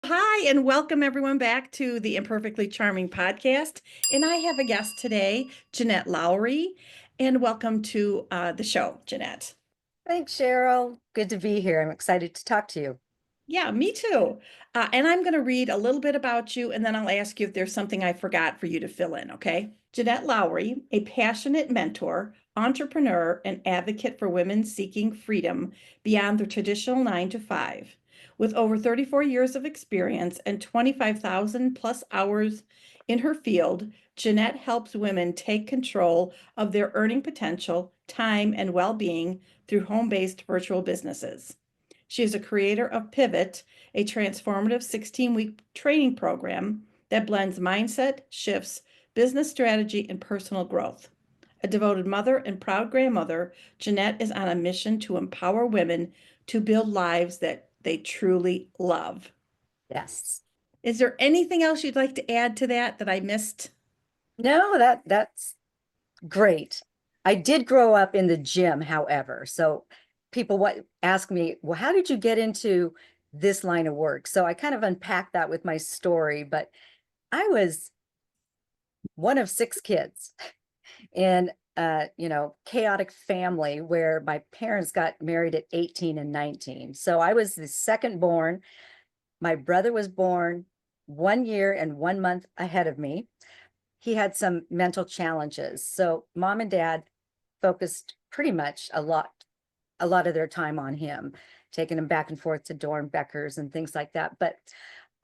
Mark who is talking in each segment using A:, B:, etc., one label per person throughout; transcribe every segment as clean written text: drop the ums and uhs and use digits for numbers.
A: Hi, and welcome everyone back to the Imperfectly Charming podcast. And I have a guest today, Jeanette Lowry. And welcome to the show, Jeanette.
B: Thanks, Cheryl. Good to be here. I'm excited to talk to you.
A: Yeah, me too. And I'm going to read a little bit about you, and then I'll ask you if there's something I forgot for you to fill in, okay? Jeanette Lowry, a passionate mentor, entrepreneur, and advocate for women seeking freedom beyond the traditional 9 to 5. With over 34 years of experience and 25,000 plus hours in her field, Jeanette helps women take control of their earning potential, time, and well being through home based virtual businesses. She is a creator of Pivot, a transformative 16-week training program that blends mindset shifts, business strategy, and personal growth. A devoted mother and proud grandmother, Jeanette is on a mission to empower women to build lives that they truly love.
B: Yes.
A: Is there anything else you'd like to add to that I missed?
B: No, that's great. I did grow up in the gym, however. So people ask me, well, how did you get into this line of work? So I kind of unpacked that with my story, but I was one of six kids in chaotic family where my parents got married at 18 and 19. So I was the second born. My brother was born 1 year and 1 month ahead of me. He had some mental challenges. So mom and dad focused pretty much a lot of their time on him, taking him back and forth to Dornbeckers and things like that. But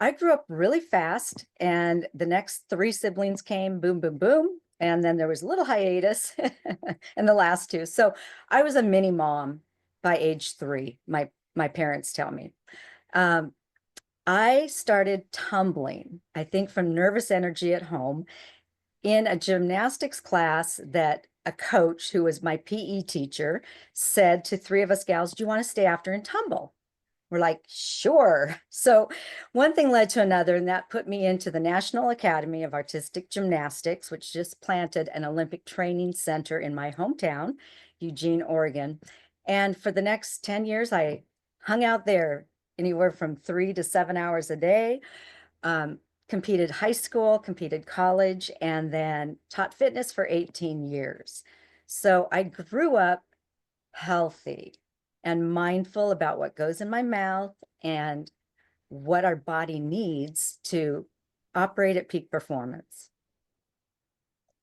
B: I grew up really fast, and the next three siblings came, boom, boom, boom. And then there was a little hiatus and the last two. So I was a mini mom by age 3, my parents tell me. Um, I started tumbling, I think from nervous energy at home in a gymnastics class that a coach who was my PE teacher said to three of us gals, "Do you want to stay after and tumble?" We're like, sure. So one thing led to another, and that put me into the National Academy of Artistic Gymnastics, which just planted an Olympic training center in my hometown, Eugene, Oregon. And for the next 10 years, I hung out there anywhere from 3 to 7 hours a day, um, competed high school, competed college, and then taught fitness for 18 years. So I grew up healthy and mindful about what goes in my mouth and what our body needs to operate at peak performance.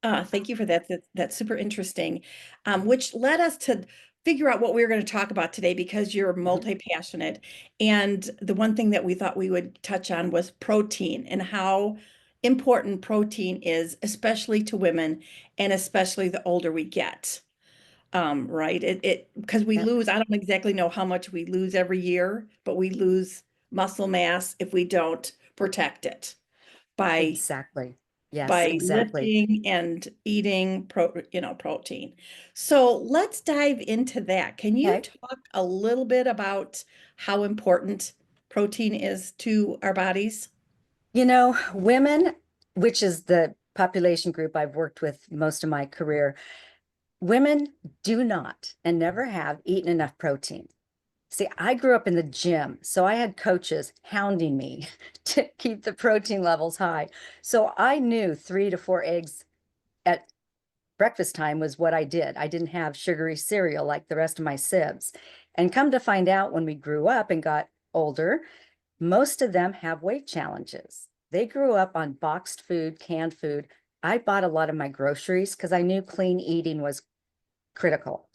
A: Thank you for that. That's super interesting, which led us to figure out what we were going to talk about today because you're
B: Mhm.
A: multi-passionate. And the one thing that we thought we would touch on was protein and how important protein is, especially to women and especially the older we get. Right? Because we
B: Yep,
A: lose, I don't exactly know how much we lose every year, but we lose muscle mass if we don't protect it by
B: exactly. Yes,
A: by
B: exactly.
A: lifting and eating protein. So let's dive into that. Can you
B: Okay.
A: talk a little bit about how important protein is to our bodies?
B: Women, which is the population group I've worked with most of my career, women do not and never have eaten enough protein. See, I grew up in the gym, so I had coaches hounding me to keep the protein levels high. So I knew 3 to 4 eggs at breakfast time was what I did. I didn't have sugary cereal like the rest of my sibs. And come to find out when we grew up and got older, most of them have weight challenges. They grew up on boxed food, canned food. I bought a lot of my groceries because I knew clean eating was critical.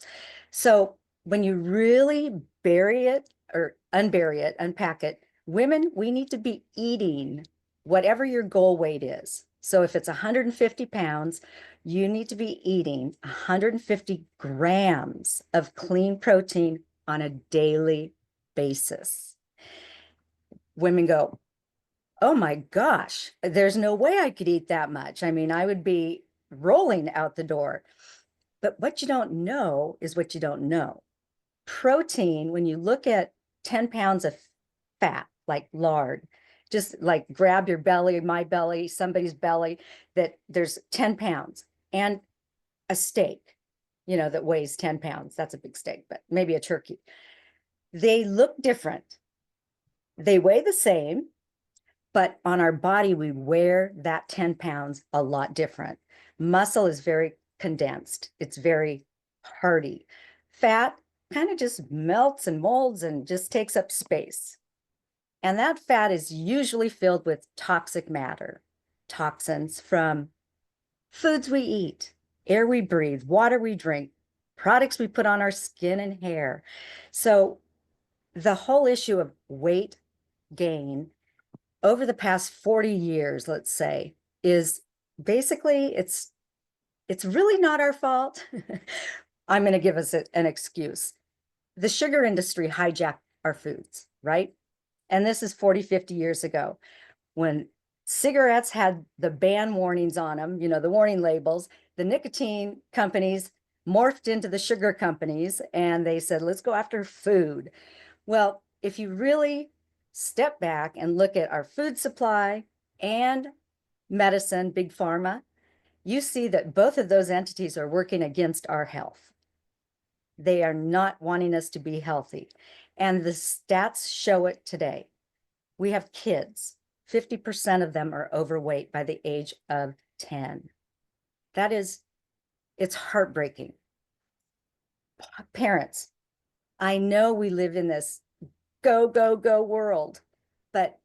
B: So when you really bury it or unbury it, unpack it, women, we need to be eating whatever your goal weight is. So if it's 150 pounds, you need to be eating 150 grams of clean protein on a daily basis. Women go, oh my gosh, there's no way I could eat that much. I mean, I would be rolling out the door. But what you don't know is what you don't know. Protein, when you look at 10 pounds of fat, like lard, just like grab your belly, my belly, somebody's belly, that there's 10 pounds, and a steak, that weighs 10 pounds. That's a big steak, but maybe a turkey. They look different. They weigh the same, but on our body, we wear that 10 pounds a lot different. Muscle is very condensed. It's very hardy. Fat kind of just melts and molds and just takes up space. And that fat is usually filled with toxic matter, toxins from foods we eat, air we breathe, water we drink, products we put on our skin and hair. So the whole issue of weight gain over the past 40 years, let's say, is basically it's really not our fault. I'm going to give us an excuse. The sugar industry hijacked our foods, right? And this is 40, 50 years ago when cigarettes had the ban warnings on them, the warning labels. The nicotine companies morphed into the sugar companies and they said, let's go after food. Well, if you really step back and look at our food supply and medicine, big pharma, you see that both of those entities are working against our health. They are not wanting us to be healthy. And the stats show it today. We have kids, 50% of them are overweight by the age of 10. It's heartbreaking. Parents, I know we live in this go, go, go world, but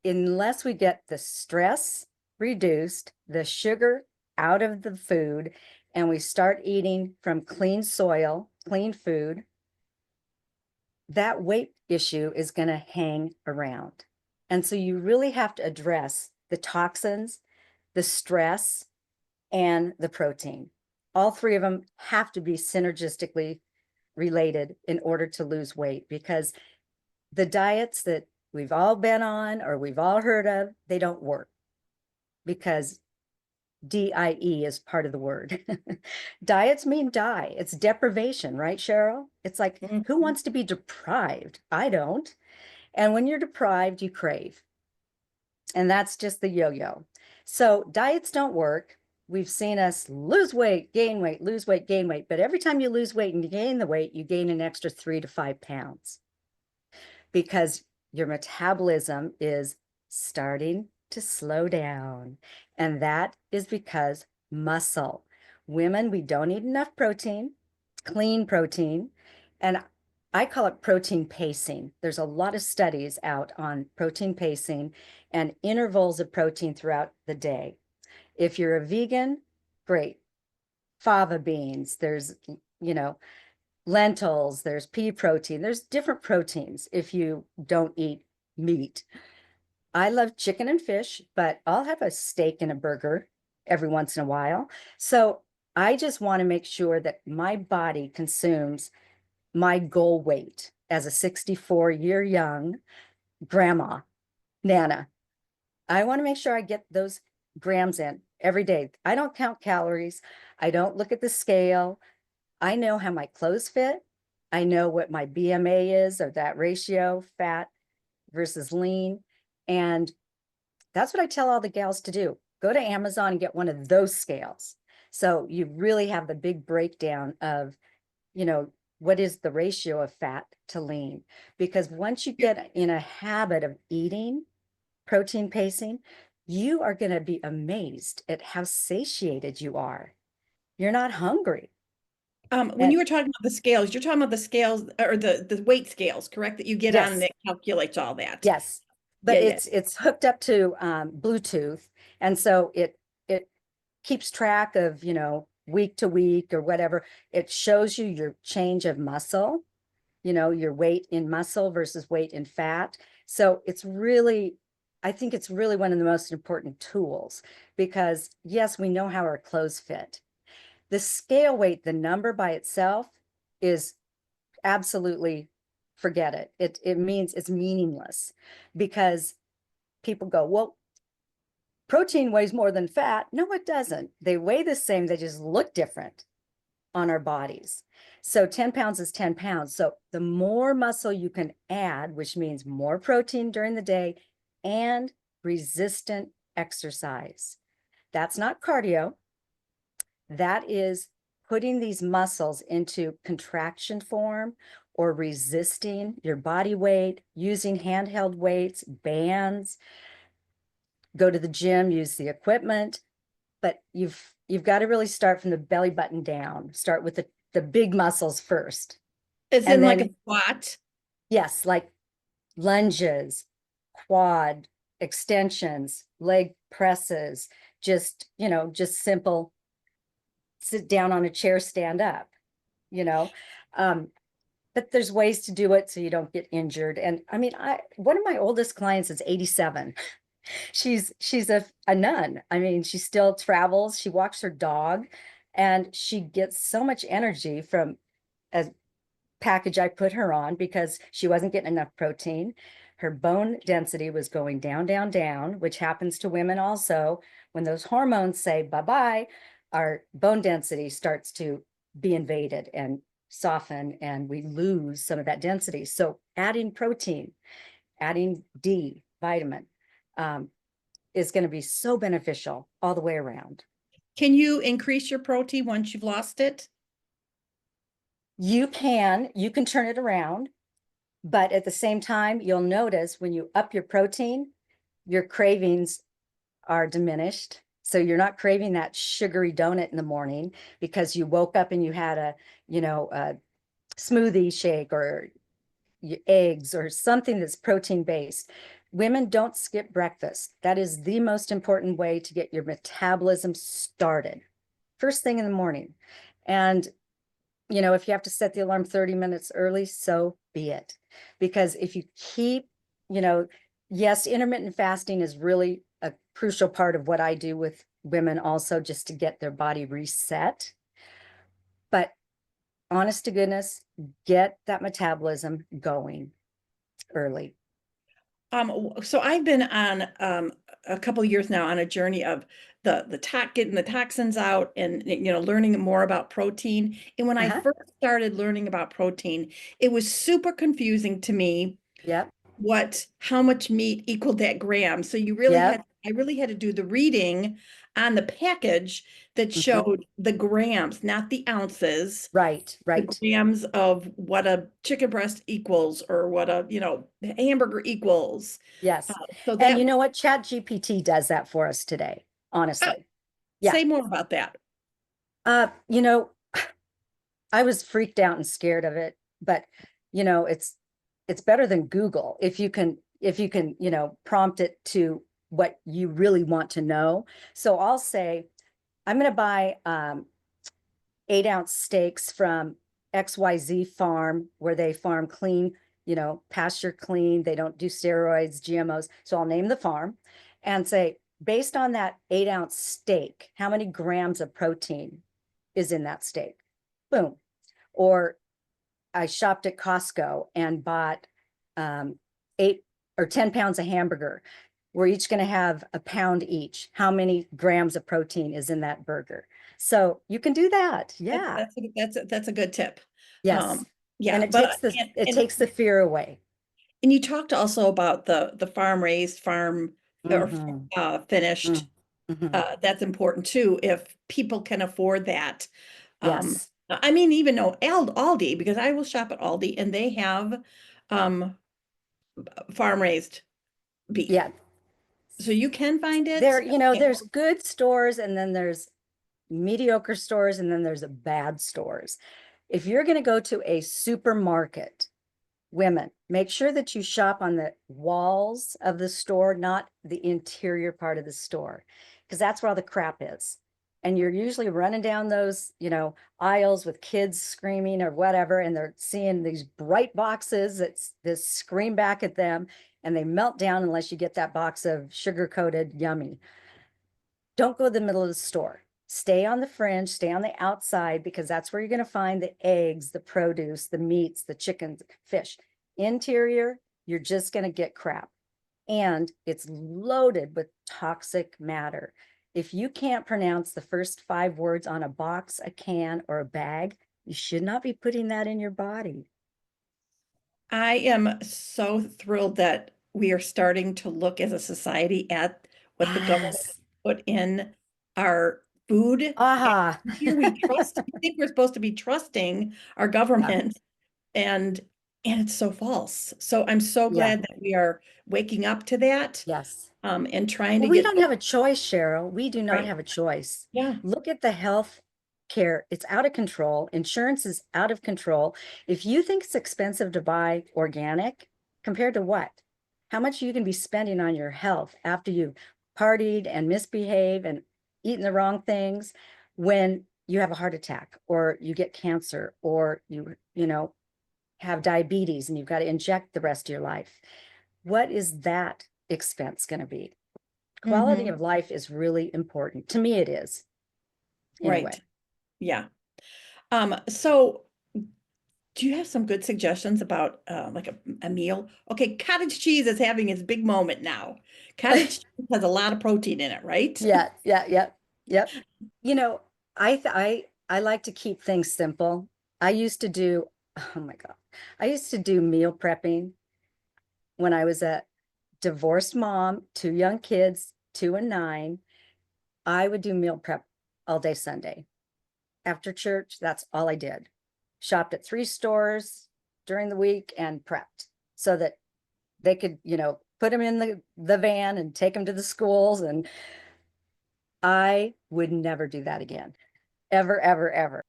B: unless we get the stress reduced, the sugar out of the food, and we start eating from clean soil, clean food, that weight issue is going to hang around. And so you really have to address the toxins, the stress, and the protein. All three of them have to be synergistically related in order to lose weight, because the diets that we've all been on or we've all heard of, they don't work, because DIE is part of the word. Diets mean die. It's deprivation, right, Cheryl? It's like, who wants to be deprived? I don't. And when you're deprived, you crave. And that's just the yo-yo. So diets don't work. We've seen us lose weight, gain weight, lose weight, gain weight. But every time you lose weight and you gain the weight, you gain an extra 3 to 5 pounds, because your metabolism is starting to slow down. And that is because muscle. Women, we don't eat enough protein, clean protein. And I call it protein pacing. There's a lot of studies out on protein pacing and intervals of protein throughout the day. If you're a vegan, great. Fava beans, there's, lentils, there's pea protein, there's different proteins if you don't eat meat. I love chicken and fish, but I'll have a steak and a burger every once in a while. So I just want to make sure that my body consumes my goal weight as a 64-year young grandma, Nana. I want to make sure I get those grams in every day. I don't count calories. I don't look at the scale. I know how my clothes fit. I know what my BMA is, or that ratio, fat versus lean. And that's what I tell all the gals to do. Go to Amazon and get one of those scales. So you really have the big breakdown of, what is the ratio of fat to lean? Because once you get in a habit of eating protein pacing, you are going to be amazed at how satiated you are. You're not hungry.
A: When you were talking about the scales, you're talking about the scales or the weight scales, correct? That you get on and
B: Yes,
A: it calculates all that.
B: yes,
A: Yeah,
B: but
A: yeah.
B: it's hooked up to Bluetooth, and so it keeps track of, week to week or whatever. It shows you your change of muscle, your weight in muscle versus weight in fat. So I think it's really one of the most important tools, because yes, we know how our clothes fit. The scale weight, the number by itself, is absolutely, forget it. It means it's meaningless, because people go, well, protein weighs more than fat. No, it doesn't. They weigh the same. They just look different on our bodies. So 10 pounds is 10 pounds. So the more muscle you can add, which means more protein during the day and resistant exercise. That's not cardio. That is putting these muscles into contraction form or resisting your body weight, using handheld weights, bands, go to the gym, use the equipment, but you've got to really start from the belly button down. Start with the big muscles first.
A: Is
B: And
A: in like a
B: then,
A: squat?
B: yes, like lunges, quad extensions, leg presses, just, just simple sit down on a chair, stand up, you know. Um, but there's ways to do it so you don't get injured. And I mean, one of my oldest clients is 87. She's a nun. I mean, she still travels, she walks her dog, and she gets so much energy from a package I put her on because she wasn't getting enough protein. Her bone density was going down, down, down, which happens to women also. When those hormones say bye-bye, our bone density starts to be invaded and soften, and we lose some of that density. So adding protein, adding D vitamin, is going to be so beneficial all the way around.
A: Can you increase your protein once you've lost it?
B: You can turn it around, but at the same time, you'll notice when you up your protein, your cravings are diminished. So you're not craving that sugary donut in the morning because you woke up and you had a smoothie shake or eggs or something that's protein based. Women don't skip breakfast. That is the most important way to get your metabolism started first thing in the morning. And, if you have to set the alarm 30 minutes early, so be it. Because if you keep, yes, intermittent fasting is really a crucial part of what I do with women also, just to get their body reset. But honest to goodness, get that metabolism going early.
A: So I've been on a couple of years now on a journey of getting the toxins out and learning more about protein. And when I
B: Uh-huh.
A: first started learning about protein, it was super confusing to me
B: Yep.
A: how much meat equaled that gram. So
B: Yep.
A: I really had to do the reading on the package that
B: Hmm.
A: showed the grams, not the ounces,
B: Right.
A: the
B: Right.
A: grams of what a chicken breast equals or what a, hamburger equals. Uh,
B: Yes.
A: so
B: And
A: that
B: you know what? Chat GPT does that for us today,
A: uh,
B: honestly. Yeah.
A: say more about that.
B: Uh, you know, I was freaked out and scared of it, but it's better than Google if you can, prompt it to what you really want to know. So I'll say, I'm going to buy 8-ounce steaks from XYZ farm where they farm clean, pasture clean. They don't do steroids, GMOs. So I'll name the farm and say, based on that 8-ounce steak, how many grams of protein is in that steak? Boom. Or I shopped at Costco and bought 8 or 10 pounds of hamburger. We're each going to have a pound each. How many grams of protein is in that burger? So you can do that. Yeah.
A: That's a good tip.
B: Yes.
A: Um, yeah,
B: And it takes the it takes the fear away.
A: and you talked also about the farm raised, farm or
B: Hmm.
A: finished.
B: Hmm.
A: That's important too if people can afford that. Um,
B: Yes.
A: I mean, even though Aldi, because I will shop at Aldi and they have um, farm raised beef.
B: Yeah.
A: So you can find it.
B: There's good stores and then there's mediocre stores and then there's bad stores. If you're going to go to a supermarket, women, make sure that you shop on the walls of the store, not the interior part of the store, because that's where all the crap is. And you're usually running down those, aisles with kids screaming or whatever, and they're seeing these bright boxes that scream back at them, and they melt down unless you get that box of sugar-coated yummy. Don't go to the middle of the store. Stay on the fringe, stay on the outside, because that's where you're going to find the eggs, the produce, the meats, the chickens, fish. Interior, you're just going to get crap. And it's loaded with toxic matter. If you can't pronounce the first 5 words on a box, a can, or a bag, you should not be putting that in your body.
A: I am so thrilled that we are starting to look as a society at what the government
B: Yes.
A: put in our food. And
B: Aha.
A: here we think we're supposed to be trusting our
B: Yeah.
A: government. And And it's so false. So I'm so
B: Yeah,
A: glad that we are waking up to that,
B: yes.
A: and trying to
B: Well, we
A: get
B: don't have a choice, Cheryl. We do not
A: right.
B: have a choice.
A: Yeah.
B: Look at the health care. It's out of control. Insurance is out of control. If you think it's expensive to buy organic, compared to what? How much you can be spending on your health after you've partied and misbehaved and eaten the wrong things when you have a heart attack or you get cancer or you have diabetes and you've got to inject the rest of your life. What is that expense going to be? Quality
A: Mm-hmm.
B: of life is really important. To me, it is,
A: Right.
B: anyway.
A: Yeah. So do you have some good suggestions about like a meal? Okay, cottage cheese is having its big moment now. Cottage cheese has a lot of protein in it, right?
B: Yeah, yeah, yeah, yep. You know, I like to keep things simple. I used to do, oh my God, I used to do meal prepping when I was a divorced mom, two young kids, 2 and 9. I would do meal prep all day Sunday. After church, that's all I did. Shopped at 3 stores during the week and prepped so that they could, put them in the van and take them to the schools. And I would never do that again, ever, ever, ever.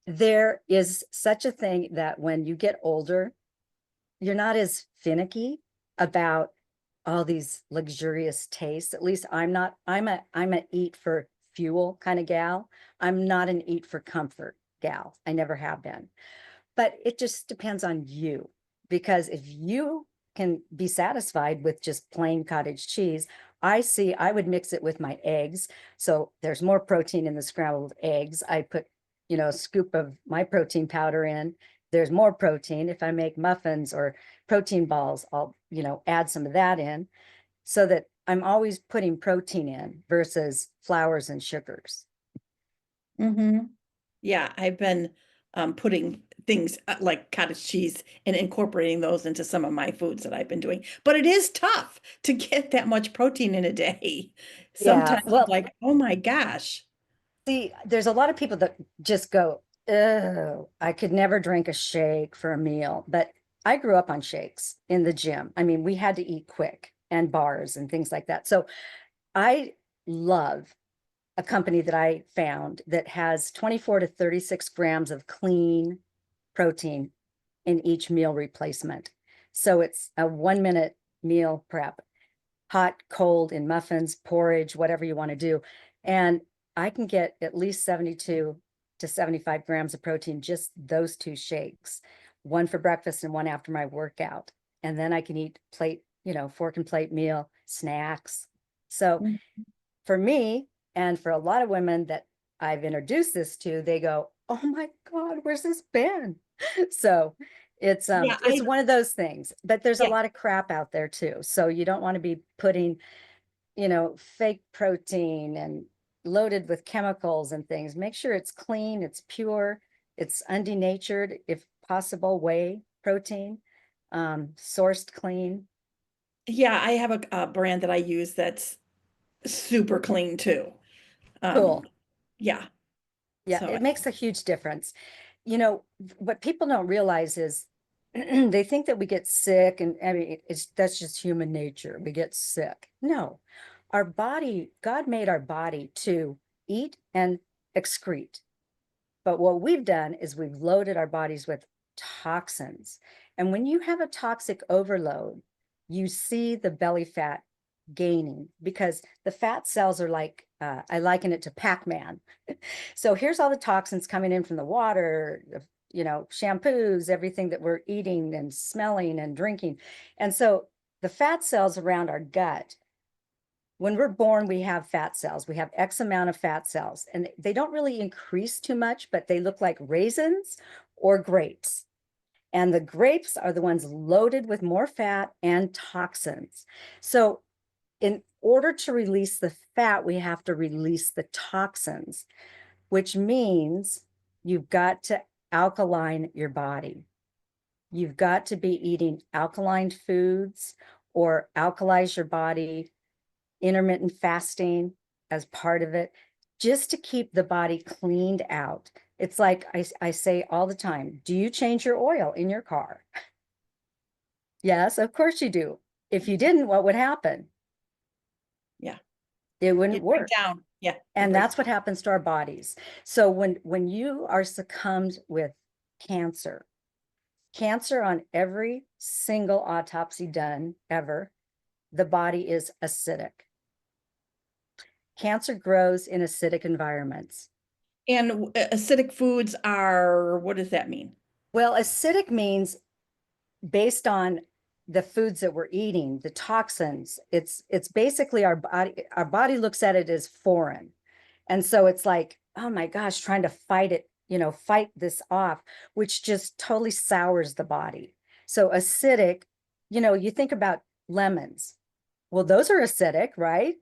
B: There is such a thing that when you get older, you're not as finicky about all these luxurious tastes. At least I'm not. I'm a eat for fuel kind of gal. I'm not an eat for comfort gal. I never have been. But it just depends on you, because if you can be satisfied with just plain cottage cheese, I would mix it with my eggs. So there's more protein in the scrambled eggs. I put, a scoop of my protein powder in. There's more protein. If I make muffins or protein balls, I'll, add some of that in so that I'm always putting protein in versus flours and sugars.
A: Mm-hmm. Yeah, I've been putting things like cottage cheese and incorporating those into some of my foods that I've been doing. But it is tough to get that much protein in a day.
B: Yeah.
A: Sometimes it's
B: Well,
A: like, oh my gosh.
B: see, there's a lot of people that just go, oh, I could never drink a shake for a meal. But I grew up on shakes in the gym. I mean, we had to eat quick and bars and things like that. So I love a company that I found that has 24 to 36 grams of clean protein in each meal replacement. So it's a 1 minute meal prep, hot, cold, in muffins, porridge, whatever you want to do. And I can get at least 72 to 75 grams of protein, just those two shakes, one for breakfast and one after my workout. And then I can eat plate, fork and plate meal, snacks. So
A: Mm.
B: for me, and for a lot of women that I've introduced this to, they go, "Oh my God, where's this been?" So
A: Yeah,
B: it's one of those things, but there's a
A: yeah,
B: lot of crap out there too. So you don't want to be putting, fake protein and loaded with chemicals and things. Make sure it's clean, it's pure, it's undenatured, if possible, whey protein, sourced clean.
A: yeah, I have a brand that I use that's super clean too. Um,
B: Cool.
A: yeah.
B: Yeah,
A: So
B: it makes a huge difference. What people don't realize is they think that we get sick, and I mean, that's just human nature. We get sick. No, our body, God made our body to eat and excrete. But what we've done is we've loaded our bodies with toxins. And when you have a toxic overload, you see the belly fat gaining because the fat cells are like, I liken it to Pac-Man. So here's all the toxins coming in from the water, shampoos, everything that we're eating and smelling and drinking. And so the fat cells around our gut, when we're born, we have fat cells. We have X amount of fat cells, and they don't really increase too much, but they look like raisins or grapes. And the grapes are the ones loaded with more fat and toxins. So in order to release the fat, we have to release the toxins, which means you've got to alkaline your body. You've got to be eating alkaline foods or alkalize your body, intermittent fasting as part of it, just to keep the body cleaned out. It's like I say all the time, do you change your oil in your car? Yes, of course you do. If you didn't, what would happen?
A: Yeah.
B: It wouldn't
A: You'd break
B: work.
A: down. Yeah. You'd
B: And
A: break.
B: that's what happens to our bodies. So when you are succumbed with cancer, cancer on every single autopsy done ever, the body is acidic. Cancer grows in acidic environments.
A: And acidic foods are, what does that mean?
B: Well, acidic means based on the foods that we're eating, the toxins, it's basically our body looks at it as foreign. And so it's like, oh my gosh, trying to fight it, fight this off, which just totally sours the body. So acidic, you think about lemons. Well, those are acidic, right?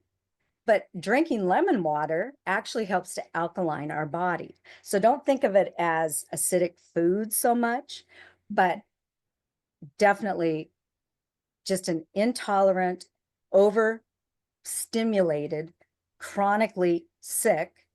B: But drinking lemon water actually helps to alkaline our body. So don't think of it as acidic food so much, but definitely just an intolerant, overstimulated, chronically sick,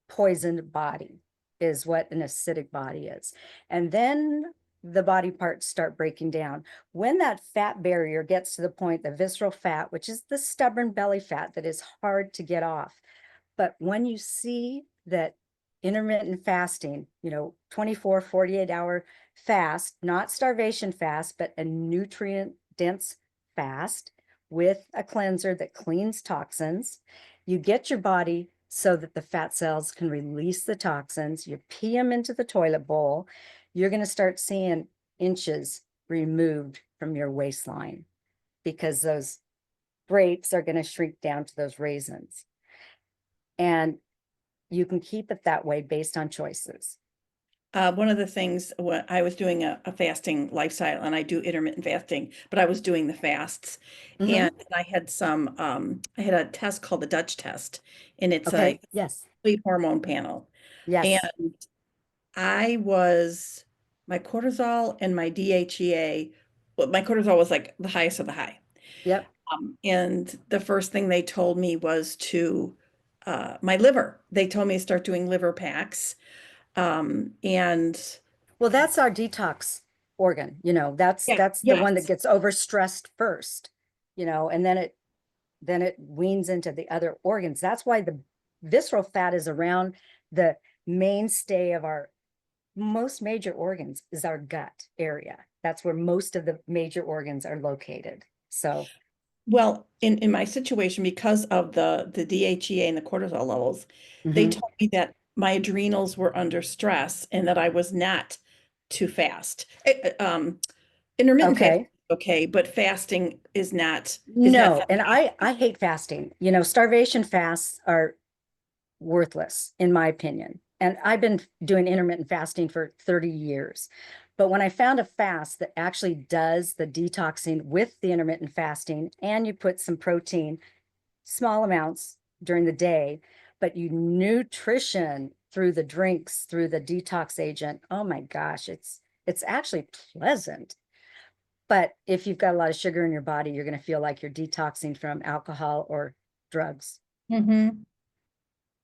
B: poisoned body is what an acidic body is. And then the body parts start breaking down. When that fat barrier gets to the point, the visceral fat, which is the stubborn belly fat that is hard to get off. But when you see that intermittent fasting, 24, 48-hour fast, not starvation fast, but a nutrient dense fast with a cleanser that cleans toxins, you get your body so that the fat cells can release the toxins, you pee them into the toilet bowl, you're going to start seeing inches removed from your waistline because those grapes are going to shrink down to those raisins. And you can keep it that way based on choices.
A: One of the things when I was doing a fasting lifestyle, and I do intermittent fasting, but I was doing the fasts, and
B: Mm-hmm.
A: I had I had a test called the Dutch test, and it's a
B: Okay. Yes.
A: sleep hormone panel, and
B: Yes.
A: I was my cortisol and my DHEA. Well, my cortisol was like the highest of the high,
B: Yep.
A: and the first thing they told me was to my liver. They told me to start doing liver packs, and
B: Well, that's our detox organ. That's
A: yeah,
B: that's the one that
A: yes.
B: gets overstressed first, and then it weans into the other organs. That's why the visceral fat is around the mainstay of our most major organs is our gut area. That's where most of the major organs are located. So,
A: Well, in my situation, because of the DHEA and the cortisol levels, they
B: mhm.
A: told me that my adrenals were under stress and that I was not too fast. Intermittent fasting
B: Okay.
A: is okay, but fasting is not
B: No, and I hate fasting. Starvation fasts are worthless in my opinion. And I've been doing intermittent fasting for 30 years. But when I found a fast that actually does the detoxing with the intermittent fasting and you put some protein, small amounts during the day, but you nutrition through the drinks, through the detox agent, oh my gosh, it's actually pleasant. But if you've got a lot of sugar in your body, you're going to feel like you're detoxing from alcohol or drugs,
A: Mhm.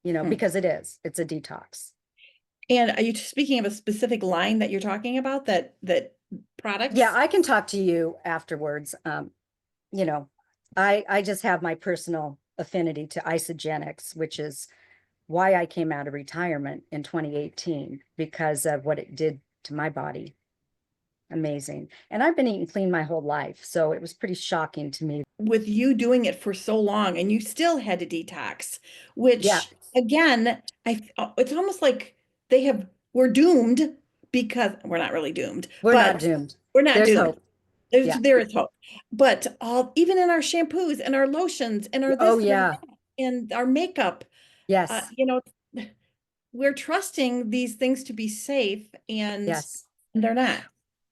B: because it's a detox.
A: And are you speaking of a specific line that you're talking about that
B: Yeah,
A: products?
B: I can talk to you afterwards. You know, I just have my personal affinity to isogenics, which is why I came out of retirement in 2018 because of what it did to my body. Amazing. And I've been eating clean my whole life, so it was pretty shocking to me.
A: With you doing it for so long and you still had to detox,
B: Yeah,
A: which again, it's almost like we're doomed because we're not really doomed,
B: we're not
A: but
B: doomed.
A: we're not
B: There's
A: doomed.
B: hope.
A: There's
B: Yeah.
A: there is hope. But all even in our shampoos and our lotions and our
B: Oh
A: this and our
B: yeah.
A: that and our makeup,
B: Yes.
A: we're trusting these things to be safe and
B: Yes.
A: they're not.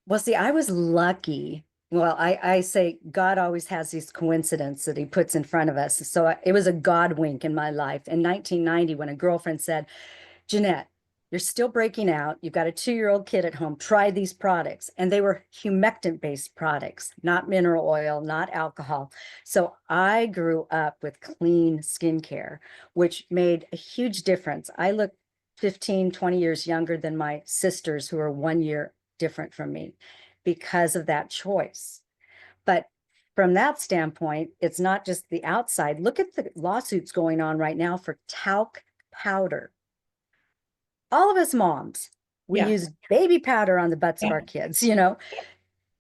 B: Well, see, I was lucky. Well, I say God always has these coincidences that he puts in front of us. So it was a God wink in my life. In 1990, when a girlfriend said, Jeanette, you're still breaking out. You've got a 2-year-old kid at home. Try these products. And they were humectant-based products, not mineral oil, not alcohol. So I grew up with clean skincare, which made a huge difference. I look 15, 20 years younger than my sisters who are 1 year different from me. because of that choice. But from that standpoint, it's not just the outside. Look at the lawsuits going on right now for talc powder. All of us moms, we
A: Yeah.
B: use baby powder on the butts of
A: Yeah.
B: our kids,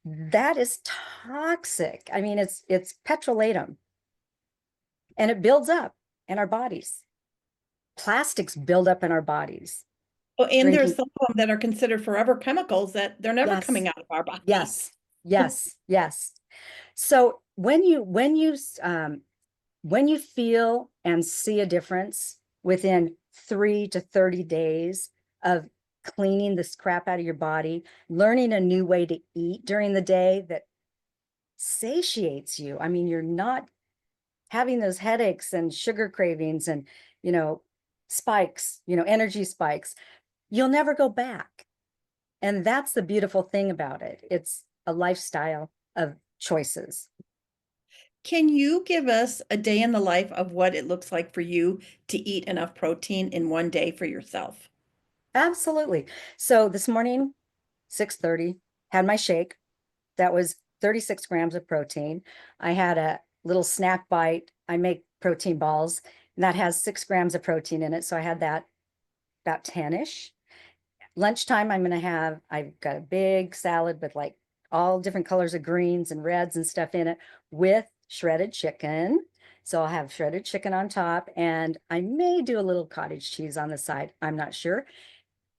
B: that is toxic. I mean, it's petrolatum, and it builds up in our bodies. Plastics build up in our bodies.
A: Oh, and there's
B: Drinking,
A: some of them that are considered forever chemicals that they're never
B: yes,
A: coming out of our bodies.
B: yes, yes, yes. So when you feel and see a difference within 3 to 30 days of cleaning this crap out of your body, learning a new way to eat during the day that satiates you. I mean, you're not having those headaches and sugar cravings and, you know, spikes, energy spikes. You'll never go back. And that's the beautiful thing about it. It's a lifestyle of choices.
A: Can you give us a day in the life of what it looks like for you to eat enough protein in one day for yourself?
B: Absolutely. So this morning, 6:30, had my shake. That was 36 grams of protein. I had a little snack bite. I make protein balls, and that has 6 grams of protein in it. So I had that about 10-ish. Lunchtime, I've got a big salad with like all different colors of greens and reds and stuff in it with shredded chicken. So I'll have shredded chicken on top, and I may do a little cottage cheese on the side. I'm not sure.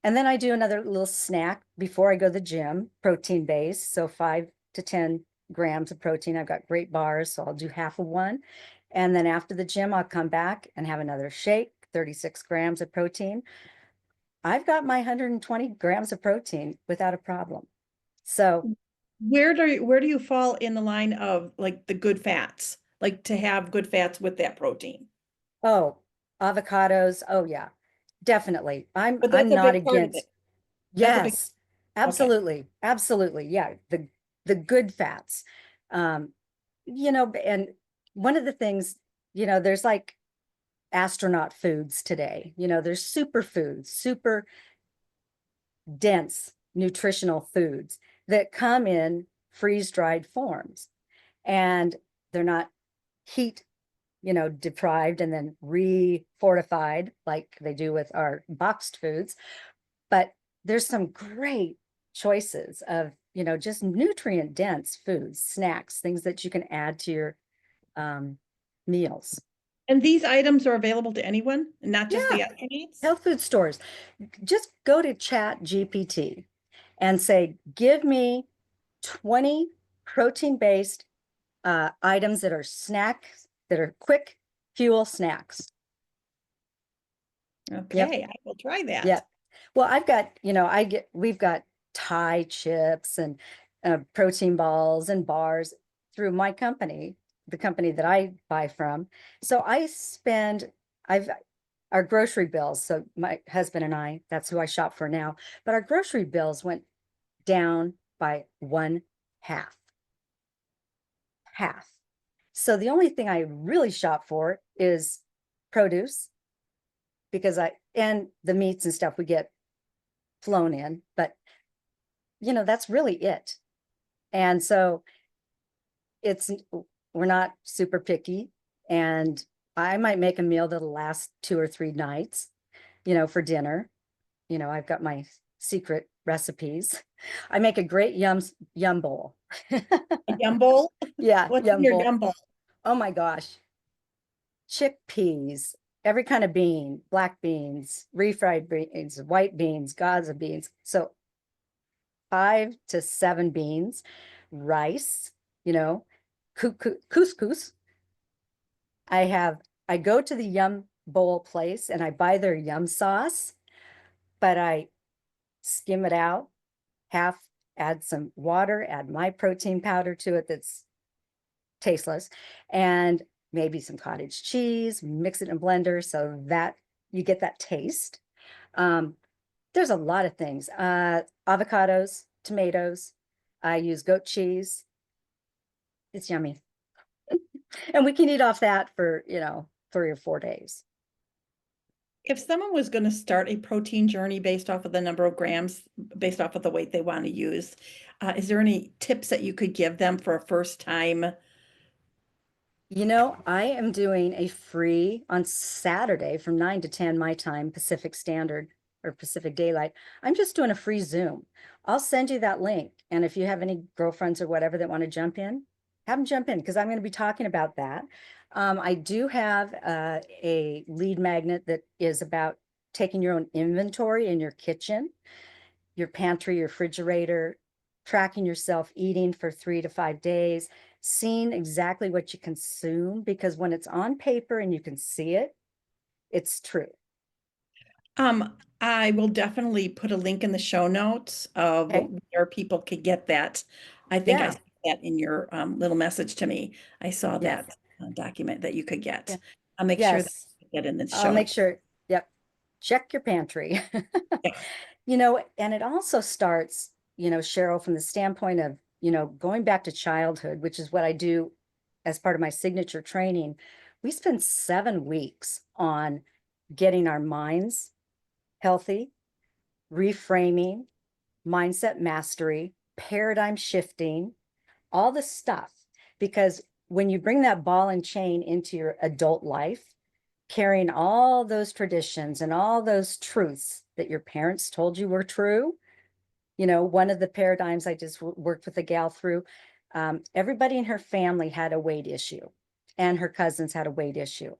B: And then I do another little snack before I go to the gym, protein based. So 5 to 10 grams of protein. I've got great bars, so I'll do half of one. And then after the gym, I'll come back and have another shake, 36 grams of protein. I've got my 120 grams of protein without a problem. So,
A: Where do you fall in the line of like the good fats? Like to have good fats with that protein.
B: oh, avocados. Oh yeah, definitely. I'm
A: But
B: I'm
A: that's a
B: not
A: big part of it.
B: against.
A: That's a big,
B: Yes,
A: okay.
B: absolutely. Absolutely. Yeah, the good fats. Um, and one of the things, there's like astronaut foods today. There's superfoods, super dense nutritional foods that come in freeze-dried forms, and they're not heat deprived and then re-fortified like they do with our boxed foods. But there's some great choices of just nutrient dense foods, snacks, things that you can add to your um, meals.
A: And these items are available to anyone, not just the
B: Yeah,
A: athletes?
B: health food stores. Just go to Chat GPT and say, give me 20 protein based items that are snacks, that are quick fuel snacks. Yep.
A: Okay, I will try
B: Yeah.
A: that.
B: Well, we've got Thai chips and protein balls and bars through my company, the company that I buy from. So I've, our grocery bills. So my husband and I, that's who I shop for now, but our grocery bills went down by one half, half. So the only thing I really shop for is produce because and the meats and stuff we get flown in, but that's really it. And so it's, we're not super picky. And I might make a meal that'll last 2 or 3 nights, for dinner. I've got my secret recipes. I make a great yum bowl.
A: A yum bowl?
B: Yeah,
A: What's in
B: yum
A: your
B: bowl.
A: yum bowl?
B: Oh my gosh. Chickpeas, every kind of bean, black beans, refried beans, white beans, Gaza beans. So 5 to 7 beans, rice, you know, couscous. I go to the yum bowl place and I buy their yum sauce, but I skim it out, half, add some water, add my protein powder to it that's tasteless, and maybe some cottage cheese, mix it in a blender so that you get that taste. Um, there's a lot of things. Avocados, tomatoes. I use goat cheese. It's yummy. And we can eat off that for, 3 or 4 days.
A: If someone was going to start a protein journey based off of the number of grams, based off of the weight they want to use, is there any tips that you could give them for a first time?
B: You know, I am doing a free on Saturday from 9 to 10 my time, Pacific Standard or Pacific Daylight. I'm just doing a free Zoom. I'll send you that link. And if you have any girlfriends or whatever that want to jump in, have them jump in because I'm going to be talking about that. I do have a lead magnet that is about taking your own inventory in your kitchen, your pantry, your refrigerator, tracking yourself eating for 3 to 5 days, seeing exactly what you consume, because when it's on paper and you can see it, it's true.
A: I will definitely put a link in the show notes of
B: Okay.
A: where people could get that. I think I
B: Yeah.
A: saw that in your little message to me. I saw
B: Yes.
A: that document that you could get.
B: Yeah.
A: I'll make sure that
B: Yes.
A: I get in the
B: I'll
A: show
B: make
A: notes.
B: sure. Yep. Check your pantry.
A: Yeah.
B: You know, and it also starts, Cheryl, from the standpoint of, going back to childhood, which is what I do as part of my signature training. We spend 7 weeks on getting our minds healthy, reframing, mindset mastery, paradigm shifting, all the stuff. Because when you bring that ball and chain into your adult life, carrying all those traditions and all those truths that your parents told you were true, one of the paradigms I just worked with a gal through, everybody in her family had a weight issue, and her cousins had a weight issue.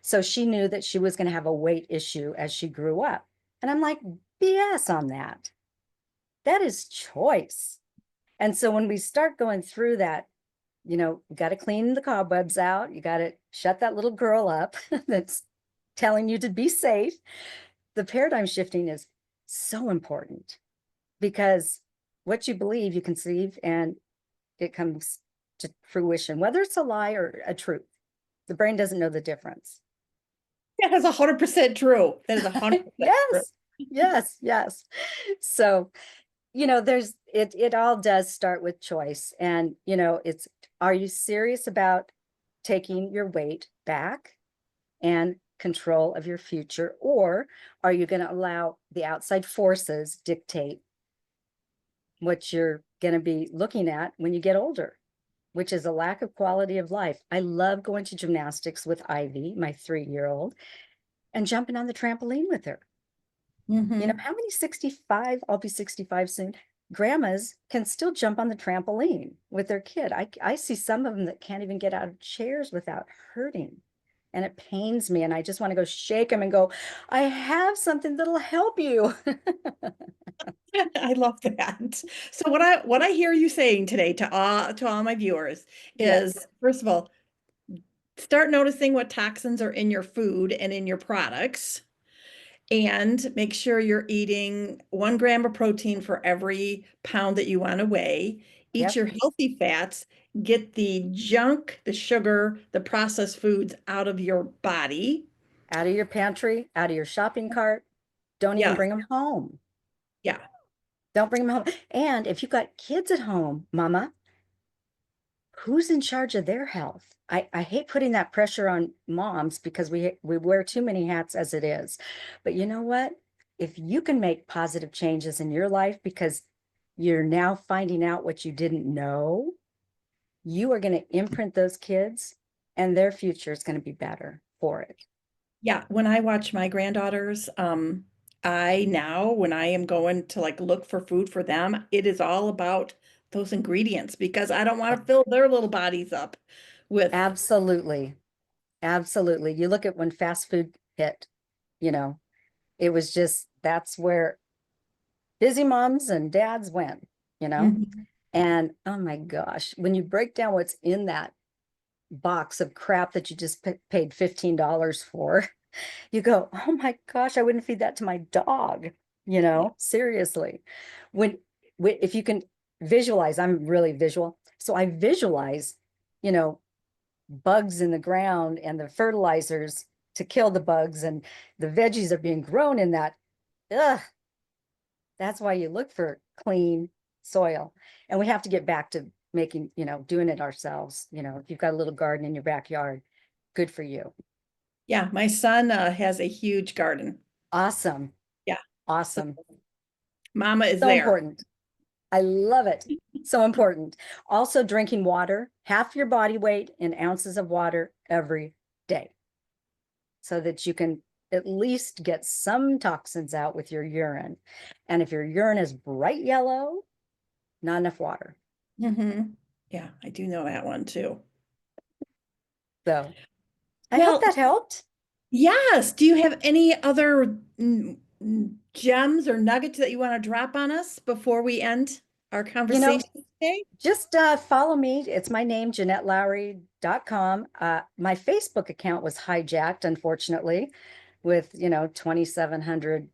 B: So she knew that she was going to have a weight issue as she grew up. And I'm like, BS on that. That is choice. And so when we start going through that, you got to clean the cobwebs out. You got to shut that little girl up that's telling you to be safe. The paradigm shifting is so important because what you believe, you conceive, and it comes to fruition, whether it's a lie or a truth. The brain doesn't know the difference.
A: That is 100% true. That is 100% true.
B: Yes, yes, yes. So, it all does start with choice. And, it's, are you serious about taking your weight back and control of your future? Or are you going to allow the outside forces dictate what you're going to be looking at when you get older, which is a lack of quality of life? I love going to gymnastics with Ivy, my 3-year-old, and jumping on the trampoline with her.
A: Mhm.
B: How many 65, I'll be 65 soon, grandmas can still jump on the trampoline with their kid? I see some of them that can't even get out of chairs without hurting. And it pains me. And I just want to go shake them and go, I have something that'll help you.
A: I love that. So what I hear you saying today to all my viewers is,
B: Yes,
A: first of all, start noticing what toxins are in your food and in your products, and make sure you're eating 1 gram of protein for every pound that you want to weigh. Eat
B: yep.
A: your healthy fats, get the junk, the sugar, the processed foods out of your body.
B: Out of your pantry, out of your shopping cart. Don't even
A: Yeah,
B: bring them home.
A: yeah.
B: Don't bring them home. And if you've got kids at home, mama, who's in charge of their health? I hate putting that pressure on moms because we wear too many hats as it is. But you know what? If you can make positive changes in your life because you're now finding out what you didn't know, you are going to imprint those kids and their future is going to be better for it.
A: Yeah, when I watch my granddaughters, I now, when I am going to like look for food for them, it is all about those ingredients because I don't want to fill their little bodies up with.
B: Absolutely. Absolutely. You look at when fast food hit, you know, it was just that's where busy moms and dads went.
A: Mhm.
B: And oh my gosh, when you break down what's in that box of crap that you just paid $15 for, you go, oh my gosh, I wouldn't feed that to my dog,
A: Yeah.
B: seriously. If you can visualize, I'm really visual. So I visualize, you know, bugs in the ground and the fertilizers to kill the bugs and the veggies are being grown in that. Ugh, that's why you look for clean soil. And we have to get back to doing it ourselves. If you've got a little garden in your backyard, good for you.
A: Yeah, my son has a huge garden.
B: Awesome.
A: Yeah. So
B: Awesome.
A: Mama is
B: So
A: there.
B: important. I love it. So important. Also, drinking water, half your body weight in ounces of water every day, so that you can at least get some toxins out with your urine. And if your urine is bright yellow, not enough water.
A: Yeah, I do know that one too.
B: So I hope
A: Well,
B: that helped.
A: yes. Do you have any other gems or nuggets that you want to drop on us before we end our
B: You know,
A: conversation today?
B: just follow me. It's my name, JeanetteLowry.com. My Facebook account was hijacked, unfortunately, with, 2,700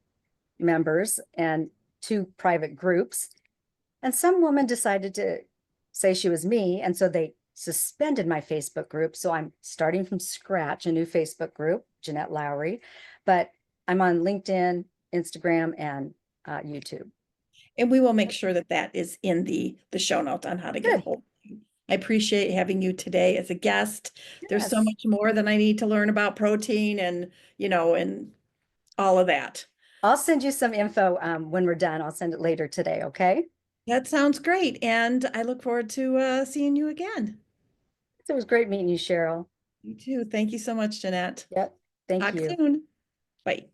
B: members and two private groups. And some woman decided to say she was me. And so they suspended my Facebook group. So I'm starting from scratch, a new Facebook group, Jeanette Lowry. But I'm on LinkedIn, Instagram, and YouTube.
A: And we will make sure that that is in the show notes on how to get a
B: Good.
A: hold of you. I appreciate having you today as a guest. There's so
B: Yes.
A: much more that I need to learn about protein and, and all of that.
B: I'll send you some info when we're done. I'll send it later today. Okay.
A: That sounds great. And I look forward to seeing you again.
B: It was great meeting you, Cheryl.
A: You too. Thank you so much, Jeanette.
B: Yep. Thank
A: Talk
B: you.
A: soon. Bye.